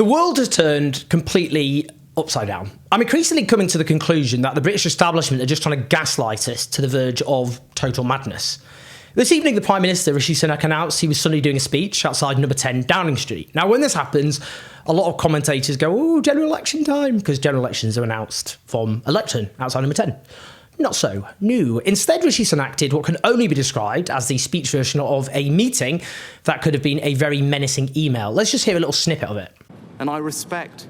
The world has turned completely upside down. I'm increasingly coming to the conclusion that the British establishment are just trying to gaslight us to the verge of total madness. This evening, the Prime Minister, Rishi Sunak, announced he was suddenly doing a speech outside number 10 Downing Street. Now, when this happens, a lot of commentators go, oh, general election time, because general elections are announced from a lectern outside number 10. Not so. No. Instead, Rishi Sunak did what can only be described as the speech version of a meeting that could have been a very menacing email. Let's just hear a little snippet of it. And I respect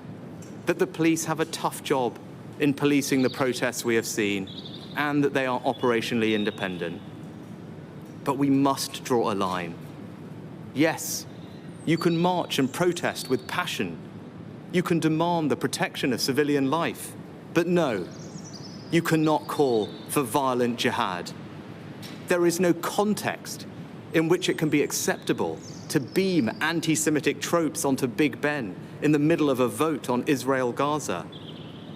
that the police have a tough job in policing the protests we have seen and that they are operationally independent. But we must draw a line. Yes, you can march and protest with passion. You can demand the protection of civilian life. But no, you cannot call for violent jihad. There is no context in which it can be acceptable to beam anti-Semitic tropes onto Big Ben in the middle of a vote on Israel-Gaza.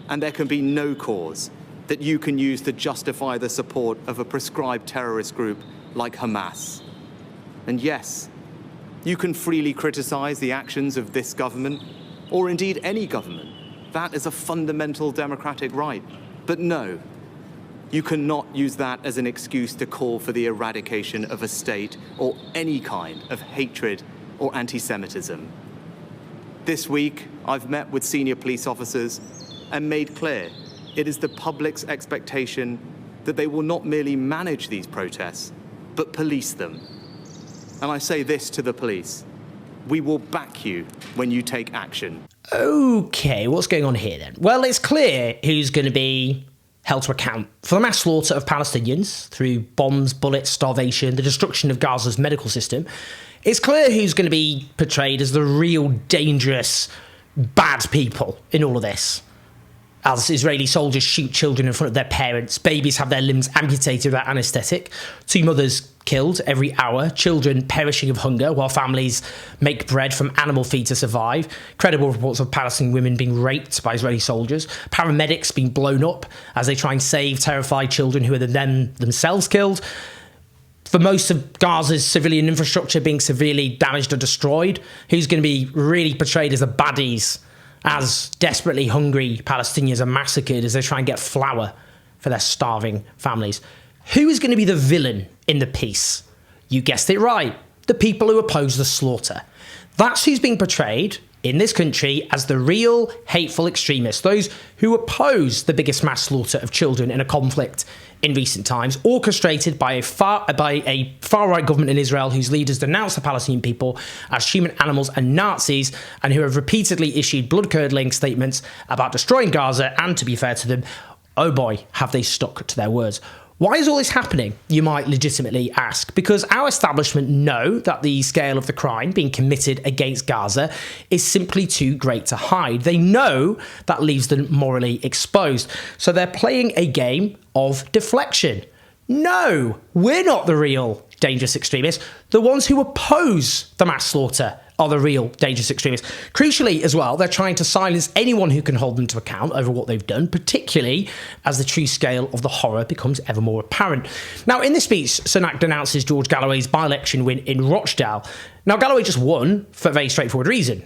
And there can be no cause that you can use to justify the support of a prescribed terrorist group like Hamas. And yes, you can freely criticize the actions of this government, or indeed any government. That is a fundamental democratic right. But no, you cannot use that as an excuse to call for the eradication of a state or any kind of hatred or anti-Semitism. This week, I've met with senior police officers and made clear it is the public's expectation that they will not merely manage these protests, but police them. And I say this to the police: we will back you when you take action. Okay, what's going on here then? Well, it's clear who's going to be held to account for the mass slaughter of Palestinians through bombs, bullets, starvation, the destruction of Gaza's medical system. It's clear who's going to be portrayed as the real dangerous, bad people in all of this. As Israeli soldiers shoot children in front of their parents, babies have their limbs amputated without anaesthetic, 2 mothers killed every hour, children perishing of hunger while families make bread from animal feed to survive, credible reports of Palestinian women being raped by Israeli soldiers, paramedics being blown up as they try and save terrified children who are themselves killed, for most of Gaza's civilian infrastructure being severely damaged or destroyed. Who's going to be really portrayed as the baddies as desperately hungry Palestinians are massacred as they try and get flour for their starving families? Who is going to be the villain in the piece? You guessed it right. The people who oppose the slaughter. That's who's being portrayed in this country as the real hateful extremists, those who oppose the biggest mass slaughter of children in a conflict in recent times, orchestrated by a far-right government in Israel whose leaders denounce the Palestinian people as human animals and Nazis, and who have repeatedly issued blood-curdling statements about destroying Gaza, and to be fair to them, oh boy, have they stuck to their words. Why is all this happening, you might legitimately ask? Because our establishment know that the scale of the crime being committed against Gaza is simply too great to hide. They know that leaves them morally exposed. So they're playing a game of deflection. No, we're not the real dangerous extremists. The ones who oppose the mass slaughter are the real dangerous extremists. Crucially as well, they're trying to silence anyone who can hold them to account over what they've done, particularly as the true scale of the horror becomes ever more apparent. Now, in this speech, Sunak denounces George Galloway's by-election win in Rochdale. Now, Galloway just won for a very straightforward reason.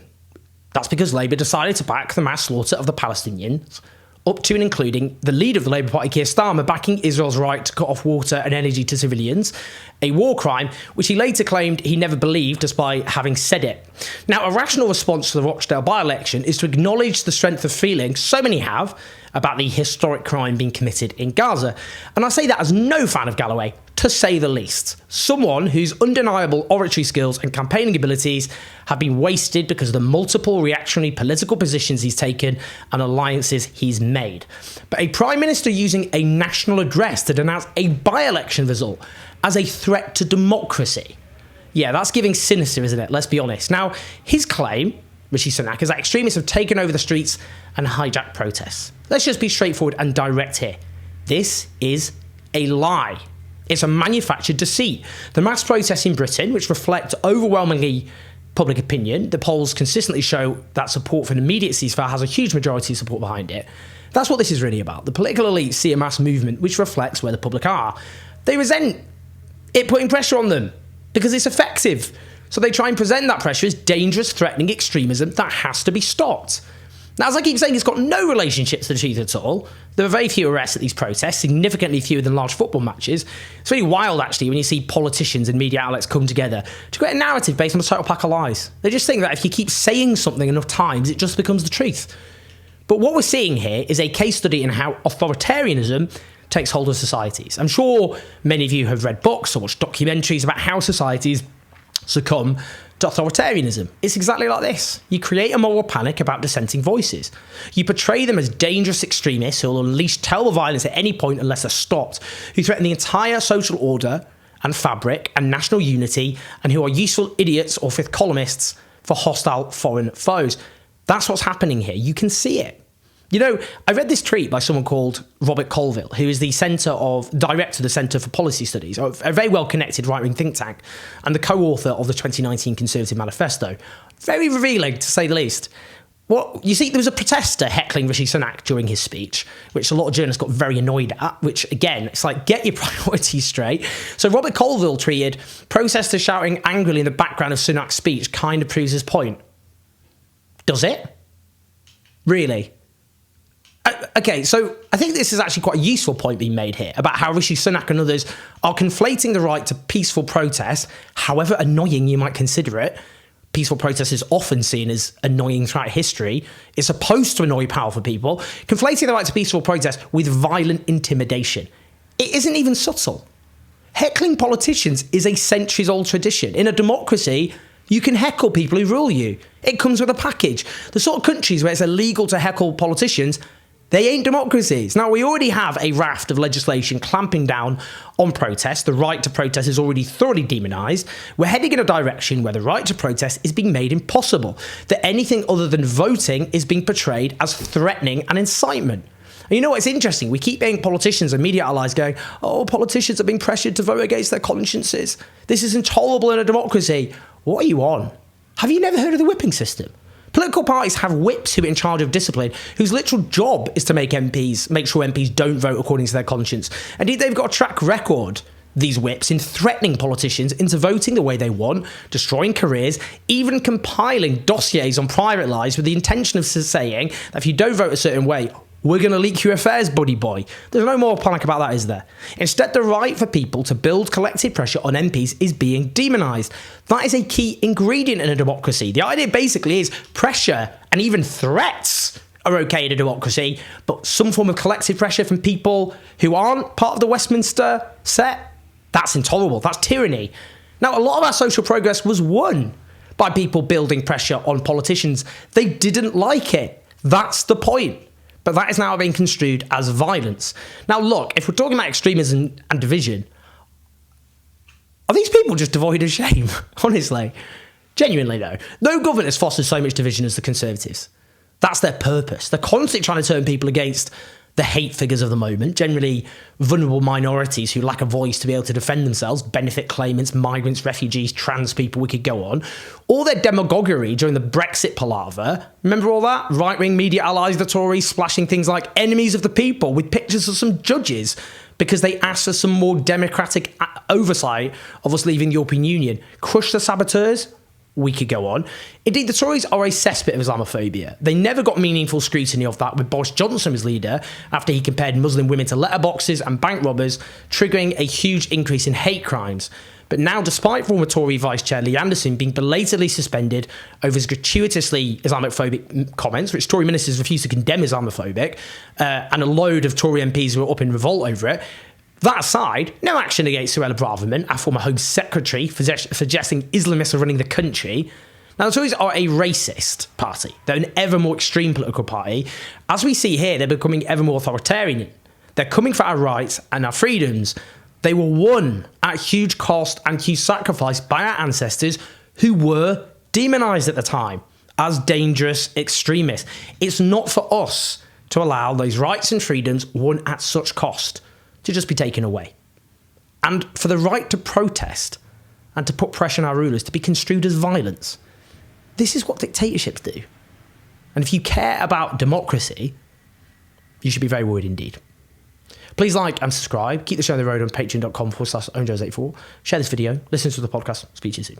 That's because Labour decided to back the mass slaughter of the Palestinians, up to and including the leader of the Labour Party, Keir Starmer, backing Israel's right to cut off water and energy to civilians, a war crime which he later claimed he never believed despite having said it. Now, a rational response to the Rochdale by-election is to acknowledge the strength of feeling so many have about the historic crime being committed in Gaza. And I say that as no fan of Galloway, to say the least. Someone whose undeniable oratory skills and campaigning abilities have been wasted because of the multiple reactionary political positions he's taken and alliances he's made. But a Prime Minister using a national address to denounce a by-election result as a threat to democracy. Yeah, that's giving Sinister, isn't it? Let's be honest. Now, his claim, Rishi Sunak, is that extremists have taken over the streets and hijacked protests. Let's just be straightforward and direct here. This is a lie. It's a manufactured deceit. The mass protests in Britain, which reflect overwhelmingly public opinion, the polls consistently show that support for an immediate ceasefire has a huge majority of support behind it. That's what this is really about. The political elites see a mass movement which reflects where the public are. They resent it putting pressure on them because it's effective. So they try and present that pressure as dangerous, threatening extremism that has to be stopped. Now, as I keep saying, it's got no relationship to the truth at all. There are very few arrests at these protests, significantly fewer than large football matches. It's really wild, actually, when you see politicians and media outlets come together to create a narrative based on a total pack of lies. They just think that if you keep saying something enough times, it just becomes the truth. But what we're seeing here is a case study in how authoritarianism takes hold of societies. I'm sure many of you have read books or watched documentaries about how societies succumb to authoritarianism. It's exactly like this. You create a moral panic about dissenting voices. You portray them as dangerous extremists who will unleash terrible violence at any point unless they're stopped, who threaten the entire social order and fabric and national unity, and who are useful idiots or fifth columnists for hostile foreign foes. That's what's happening here. You can see it. You know, I read this tweet by someone called Robert Colville, who is the director of the Centre for Policy Studies, a very well-connected right-wing think tank, and the co-author of the 2019 Conservative Manifesto. Very revealing, to say the least. Well, you see, there was a protester heckling Rishi Sunak during his speech, which a lot of journalists got very annoyed at, which, again, it's like, get your priorities straight. So Robert Colville tweeted, protesters shouting angrily in the background of Sunak's speech kind of proves his point. Does it? Really? Okay, so I think this is actually quite a useful point being made here about how Rishi Sunak and others are conflating the right to peaceful protest, however annoying you might consider it. Peaceful protest is often seen as annoying throughout history. It's supposed to annoy powerful people. Conflating the right to peaceful protest with violent intimidation. It isn't even subtle. Heckling politicians is a centuries-old tradition. In a democracy, you can heckle people who rule you. It comes with a package. The sort of countries where it's illegal to heckle politicians, they ain't democracies. Now, we already have a raft of legislation clamping down on protest. The right to protest is already thoroughly demonised. We're heading in a direction where the right to protest is being made impossible, that anything other than voting is being portrayed as threatening and incitement. And you know what's interesting? We keep hearing politicians and media allies going, oh, politicians are being pressured to vote against their consciences. This is intolerable in a democracy. What are you on? Have you never heard of the whipping system? Political parties have whips who are in charge of discipline, whose literal job is to make sure MPs don't vote according to their conscience. Indeed, they've got a track record, these whips, in threatening politicians into voting the way they want, destroying careers, even compiling dossiers on private lives with the intention of saying that if you don't vote a certain way, we're going to leak your affairs, buddy boy. There's no more panic about that, is there? Instead, the right for people to build collective pressure on MPs is being demonised. That is a key ingredient in a democracy. The idea basically is pressure and even threats are okay in a democracy, but some form of collective pressure from people who aren't part of the Westminster set, that's intolerable. That's tyranny. Now, a lot of our social progress was won by people building pressure on politicians. They didn't like it. That's the point. But that is now being construed as violence. Now, look, if we're talking about extremism and division, are these people just devoid of shame? Honestly. Genuinely, though. No government has fostered so much division as the Conservatives. That's their purpose. They're constantly trying to turn people against the hate figures of the moment, generally vulnerable minorities who lack a voice to be able to defend themselves, benefit claimants, migrants, refugees, trans people, we could go on. All their demagoguery during the Brexit palaver, remember all that? Right-wing media allies, the Tories, splashing things like enemies of the people with pictures of some judges because they asked for some more democratic oversight of us leaving the European Union. Crush the saboteurs? We could go on. Indeed, the Tories are a cesspit of Islamophobia. They never got meaningful scrutiny of that with Boris Johnson as leader after he compared Muslim women to letterboxes and bank robbers, triggering a huge increase in hate crimes. But now, despite former Tory Vice Chair Lee Anderson being belatedly suspended over his gratuitously Islamophobic comments, which Tory ministers refused to condemn Islamophobic, and a load of Tory MPs were up in revolt over it, that aside, no action against Suella Braverman, our former Home Secretary, for suggesting Islamists are running the country. Now, the Tories are a racist party. They're an ever more extreme political party. As we see here, they're becoming ever more authoritarian. They're coming for our rights and our freedoms. They were won at huge cost and huge sacrifice by our ancestors who were demonised at the time as dangerous extremists. It's not for us to allow those rights and freedoms won at such cost to just be taken away. And for the right to protest and to put pressure on our rulers to be construed as violence. This is what dictatorships do. And if you care about democracy, you should be very worried indeed. Please like and subscribe. Keep the show on the road on patreon.com/ownjose84. Share this video. Listen to the podcast. Speak to you soon.